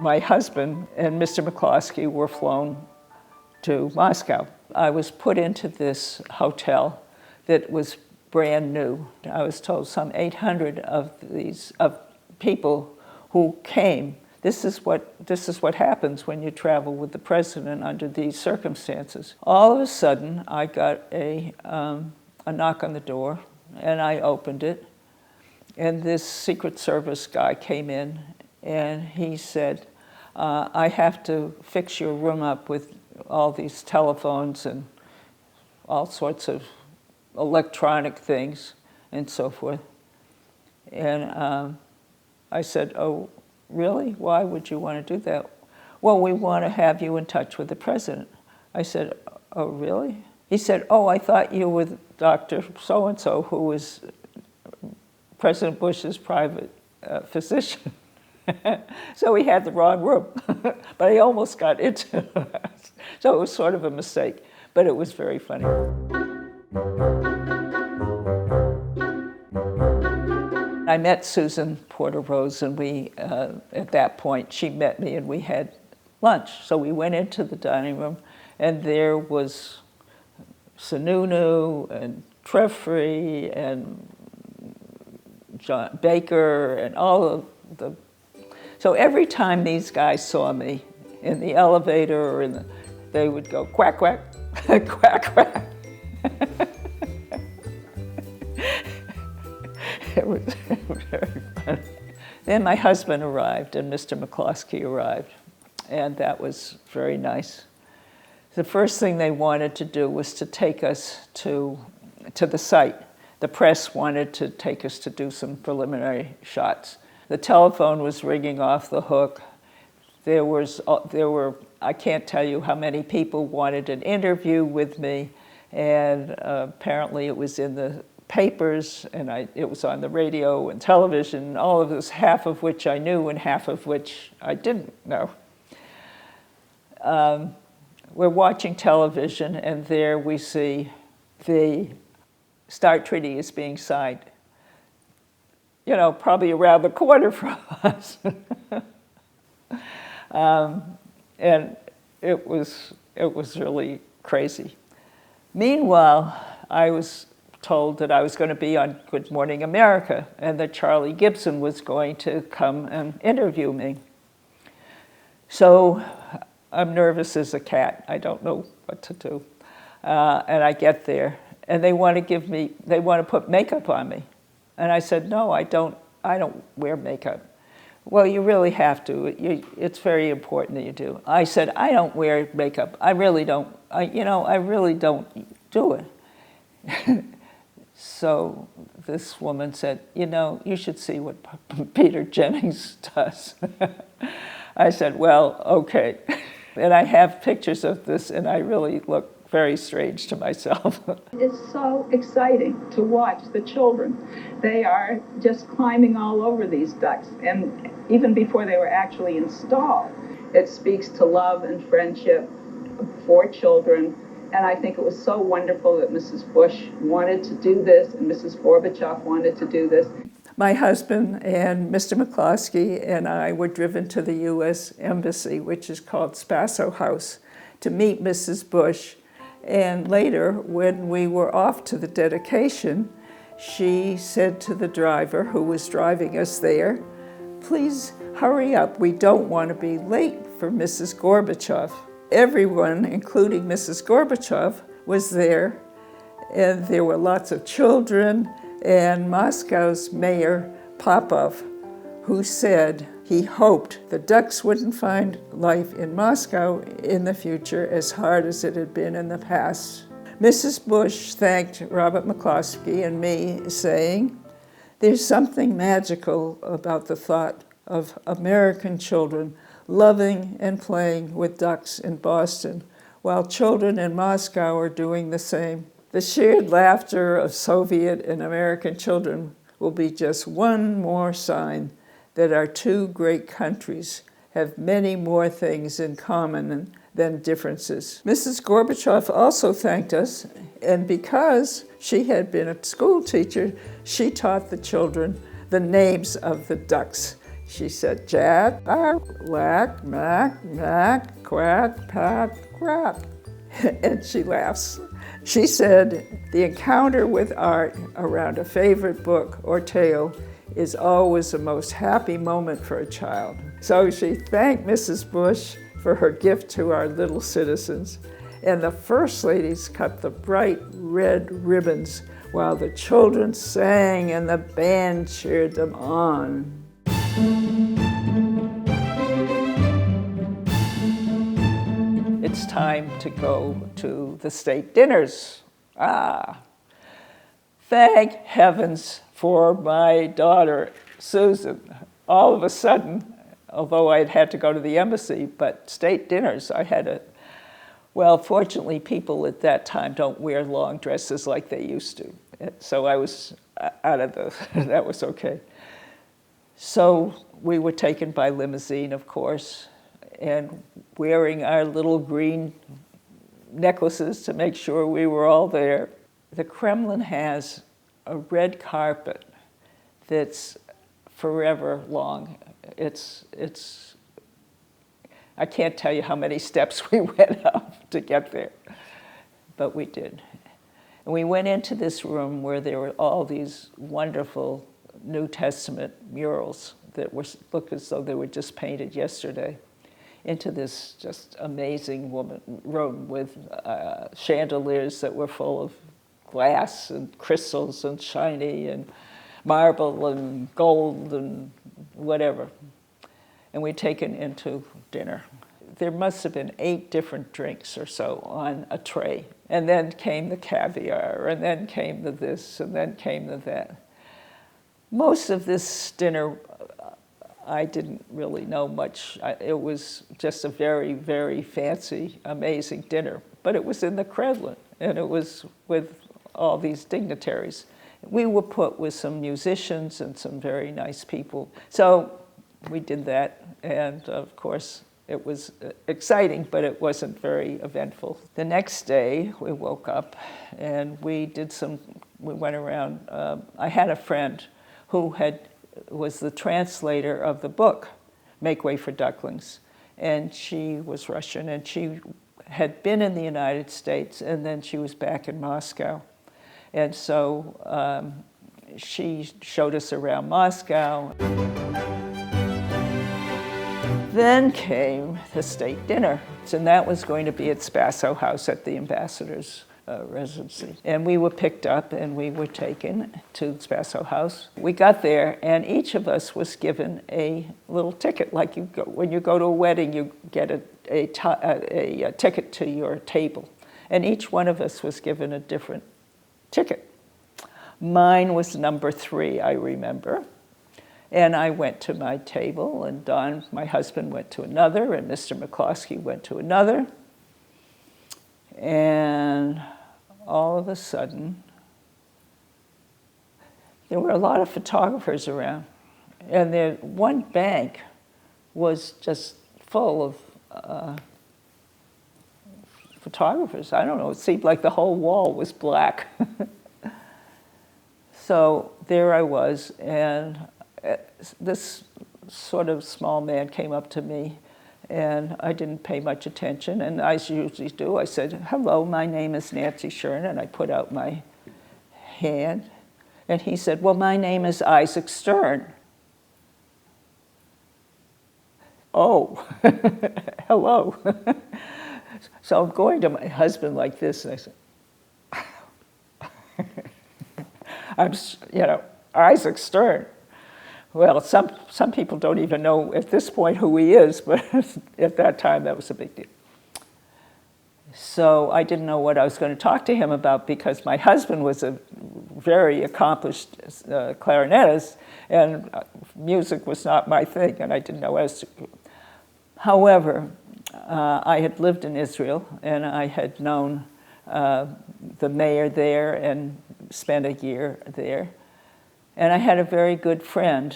my husband and Mr. McCloskey were flown to Moscow. I was put into this hotel that was brand new. I was told some 800 of people who came. This is what happens when you travel with the president under these circumstances. All of a sudden, I got a knock on the door, and I opened it, and this Secret Service guy came in, and he said, I have to fix your room up with all these telephones and all sorts of electronic things and so forth. And I said, oh, really? Why would you want to do that? Well, we want to have you in touch with the president. I said, oh, really? He said, oh, I thought you were Dr. So-and-so, who was President Bush's private physician. So he had the wrong room, but I almost got into it. So it was sort of a mistake, but it was very funny. I met Susan Porter Rose, and we, at that point, she met me and we had lunch. So we went into the dining room, and there was Sununu and Treffry and John Baker and all of the. So every time these guys saw me in the elevator or they would go quack, quack, quack, quack. It was very funny. Then my husband arrived and Mr. McCloskey arrived, and that was very nice. The first thing they wanted to do was to take us to the site. The press wanted to take us to do some preliminary shots. The telephone was ringing off the hook. There were, I can't tell you how many people wanted an interview with me, and apparently it was in the papers, and it was on the radio and television, all of this, half of which I knew and half of which I didn't know. We're watching television, and there we see the START Treaty is being signed. You know, probably around the corner from us. And it was really crazy. Meanwhile, I was told that I was going to be on Good Morning America and that Charlie Gibson was going to come and interview me. So I'm nervous as a cat. I don't know what to do. And I get there, and they want to put makeup on me. And I said, no, I don't wear makeup. Well, you really have to. It's very important that you do. I said, I don't wear makeup. I really don't. I really don't do it. So this woman said, you should see what Peter Jennings does. I said, well, okay. And I have pictures of this, and I really look very strange to myself. It's so exciting to watch the children. They are just climbing all over these ducks, and even before they were actually installed. It speaks to love and friendship for children, and I think it was so wonderful that Mrs. Bush wanted to do this, and Mrs. Gorbachev wanted to do this. My husband and Mr. McCloskey and I were driven to the U.S. Embassy, which is called Spaso House, to meet Mrs. Bush. And later, when we were off to the dedication, she said to the driver who was driving us there, please hurry up, we don't want to be late for Mrs. Gorbachev. Everyone, including Mrs. Gorbachev, was there, and there were lots of children, and Moscow's mayor, Popov, who said he hoped the ducks wouldn't find life in Moscow in the future as hard as it had been in the past. Mrs. Bush thanked Robert McCloskey and me, saying, there's something magical about the thought of American children loving and playing with ducks in Boston, while children in Moscow are doing the same. The shared laughter of Soviet and American children will be just one more sign that our two great countries have many more things in common than differences. Mrs. Gorbachev also thanked us, and because she had been a school teacher, she taught the children the names of the ducks. She said, Jack, whack, mack, mack, quack, pat, quack. And she laughs. She said, the encounter with art around a favorite book or tale is always the most happy moment for a child. So she thanked Mrs. Bush for her gift to our little citizens, and the First Ladies cut the bright red ribbons while the children sang and the band cheered them on. It's time to go to the state dinners. Thank heavens for my daughter, Susan. All of a sudden, although I'd had to go to the embassy, but state dinners, I had to. Well, fortunately, people at that time don't wear long dresses like they used to. So I was out of that was okay. So we were taken by limousine, of course, and wearing our little green necklaces to make sure we were all there. The Kremlin has a red carpet that's forever long. I can't tell you how many steps we went up to get there, but we did. And we went into this room where there were all these wonderful New Testament murals that looked as though they were just painted yesterday, into this just amazing room with chandeliers that were full of glass and crystals and shiny and marble and gold and whatever. And we'd taken into dinner. There must have been 8 different drinks or so on a tray. And then came the caviar, and then came the this, and then came the that. Most of this dinner, I didn't really know much. It was just a very, very fancy, amazing dinner. But it was in the Kremlin, and it was with all these dignitaries. We were put with some musicians and some very nice people. So we did that, and of course, it was exciting, but it wasn't very eventful. The next day, we woke up, and we went around. I had a friend who was the translator of the book, Make Way for Ducklings, and she was Russian, and she had been in the United States, and then she was back in Moscow. And so she showed us around Moscow. Then came the state dinner, and that was going to be at Spaso House at the ambassador's residency. And we were picked up and we were taken to Spaso House. We got there, and each of us was given a little ticket. Like when you go to a wedding, you get a ticket to your table. And each one of us was given a different ticket. Mine was number 3, I remember. And I went to my table, and Don, my husband, went to another, and Mr. McCloskey went to another. And all of a sudden, there were a lot of photographers around. And one bank was just full of photographers. I don't know, it seemed like the whole wall was black. So there I was, and this sort of small man came up to me, and I didn't pay much attention, and as I usually do, I said, hello, my name is Nancy Schon, and I put out my hand, and he said, well, my name is Isaac Stern. Oh, hello. So I'm going to my husband like this, and I said, Isaac Stern. Well, some people don't even know at this point who he is, but at that time that was a big deal. So I didn't know what I was going to talk to him about because my husband was a very accomplished clarinetist, and music was not my thing, and I didn't know as to. However, I had lived in Israel, and I had known the mayor there and spent a year there. And I had a very good friend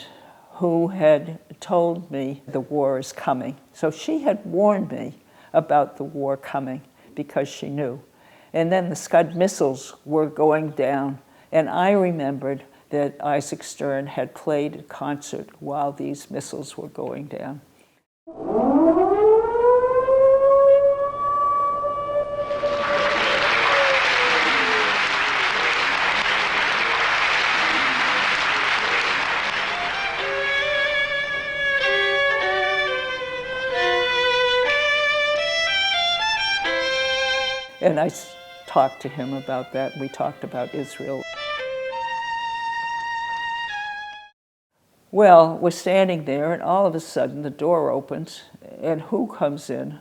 who had told me the war is coming. So she had warned me about the war coming because she knew. And then the Scud missiles were going down, and I remembered that Isaac Stern had played a concert while these missiles were going down. And I talked to him about that. We talked about Israel. Well, we're standing there, and all of a sudden the door opens, and who comes in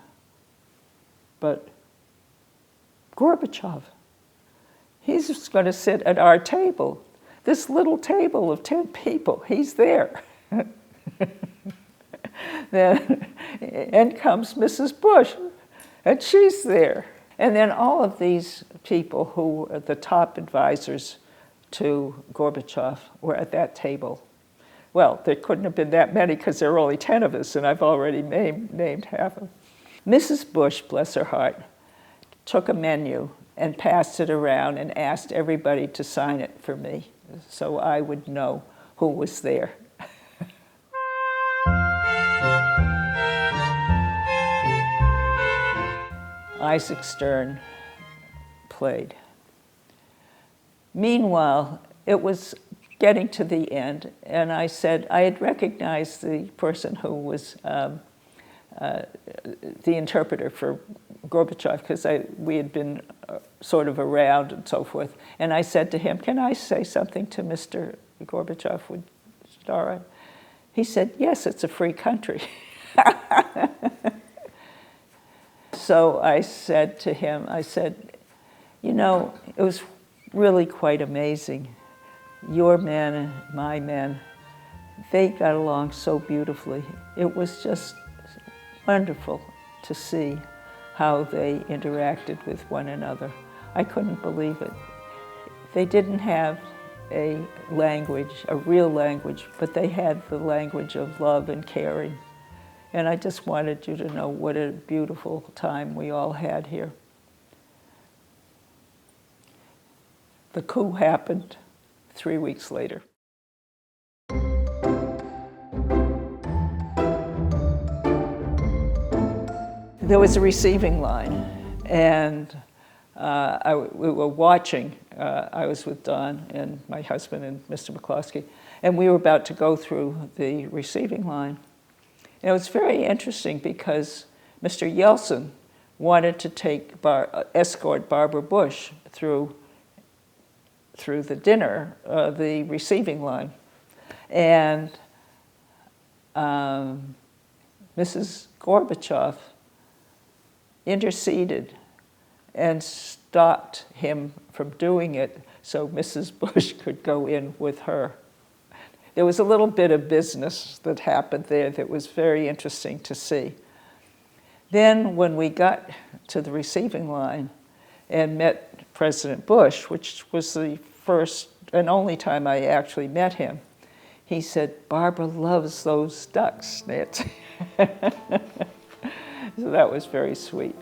but Gorbachev. He's just going to sit at our table, this little table of 10 people. He's there. Then in comes Mrs. Bush, and she's there. And then all of these people who are the top advisors to Gorbachev were at that table. Well, there couldn't have been that many because there were only 10 of us, and I've already named half of them. Mrs. Bush, bless her heart, took a menu and passed it around and asked everybody to sign it for me so I would know who was there. Isaac Stern played. Meanwhile, it was getting to the end, and I said I had recognized the person who was the interpreter for Gorbachev because we had been sort of around and so forth. And I said to him, "Can I say something to Mr. Gorbachev? Would it all right?" He said, "Yes, it's a free country." So I said to him, I said, "You know, it was really quite amazing. Your men and my men, they got along so beautifully. It was just wonderful to see how they interacted with one another. I couldn't believe it. They didn't have a language, a real language, but they had the language of love and caring. And I just wanted you to know what a beautiful time we all had here." The coup happened 3 weeks later. There was a receiving line, and we were watching. I was with Don and my husband and Mr. McCloskey, and we were about to go through the receiving line. And it was very interesting because Mr. Yeltsin wanted to escort Barbara Bush through the dinner, the receiving line. And Mrs. Gorbachev interceded and stopped him from doing it so Mrs. Bush could go in with her. There was a little bit of business that happened there that was very interesting to see. Then when we got to the receiving line and met President Bush, which was the first and only time I actually met him, he said, "Barbara loves those ducks, Nancy." So that was very sweet.